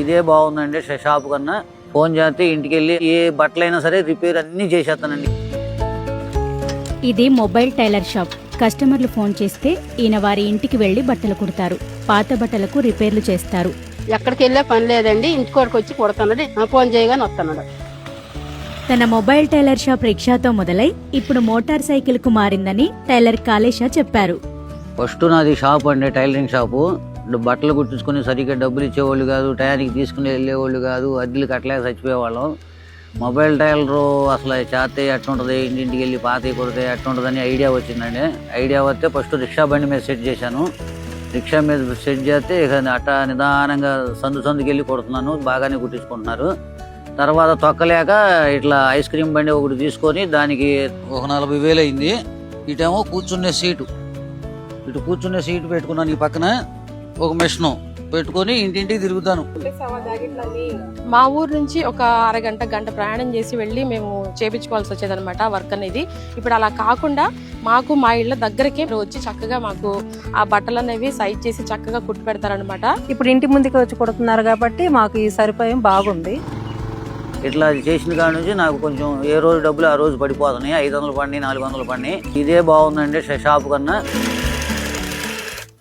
ఇదే బాగుందండి షాప్ కన్నా. ఫోన్ చేస్తే ఇంటికి వెళ్ళి ఏ బట్టలైనా సరే రిపేర్ అన్ని చేసేస్తానండి. ఇది మొబైల్ టైలర్ షాప్. కస్టమర్లు ఫోన్ చేస్తే ఈయన వారి ఇంటికి వెళ్లి బట్టలు కుడతారు. పాత బట్టలకు రిపేర్లు చేస్తారు. ఎక్కడికి వెళ్ళే పని లేదండి, ఇంటికోడికి వచ్చి కుడుతున్నాడు. ఫోన్ చేయగానే వస్తున్నాడు. తన మొబైల్ టైలర్ షాప్ రిక్షాతో మొదలై ఇప్పుడు మోటార్ సైకిల్ కు మారిందని టైలర్ కాళేశ చెప్పారు. ఫస్ట్ నాది షాప్ అండి, టైలరింగ్ షాపు. బట్టలు కుట్టించుకుని సరిగ్గా డబ్బులు ఇచ్చేవాళ్ళు కాదు, టయానికి తీసుకుని వెళ్ళేవాళ్ళు కాదు, అద్దెలు కట్టలేక చచ్చిపోయేవాళ్ళం. మొబైల్ టైలరు అసలు చేస్తే ఎట్లుంటుంది, ఇంటింటికి వెళ్ళి పాతవి కొడితే ఎట్లుంటుందని ఐడియా వచ్చిందండి. ఐడియా వస్తే ఫస్ట్ రిక్షా బండి మీద సెట్ చేశాను. రిక్షా మీద సెట్ చేస్తే ఇక అట్టా నిదానంగా సందుకి వెళ్ళి కొడుతున్నాను. బాగానే కుట్టించుకుంటున్నారు. తర్వాత తొక్కలేక ఇట్లా ఐస్ క్రీమ్ బండి ఒకటి తీసుకొని దానికి ఒక 40,000 అయింది. ఇటేమో కూర్చునే సీటు, ఇటు కూర్చునే సీటు పెట్టుకున్నాను. ఈ పక్కన ఒక మెషిన్ పెట్టుకొని ఇంటింటికి తిరుగుతాను. మా ఊరు నుంచి ఒక అరగంట గంట ప్రయాణం చేసి వెళ్ళి మేము చేపించుకోవాల్సి వచ్చేదన్నమాట వర్క్ అనేది. ఇప్పుడు అలా కాకుండా మాకు మా ఇళ్ళ దగ్గరకే వచ్చి చక్కగా మాకు ఆ బట్టలు అనేవి సైజ్ చేసి చక్కగా కుట్టి పెడతారనమాట. ఇప్పుడు ఇంటి ముందుకు వచ్చి కుడుతున్నారు కాబట్టి మాకు ఈ సరిపోయం బాగుంది. ఇట్లా చేసిన కాడ నుంచి నాకు కొంచెం ఏ రోజు డబ్బులు ఆ రోజు పడిపోతున్నాయి. 500 పడినాయి, 400 పడినాయి. ఇదే బాగుందండి షాప్ కన్నా.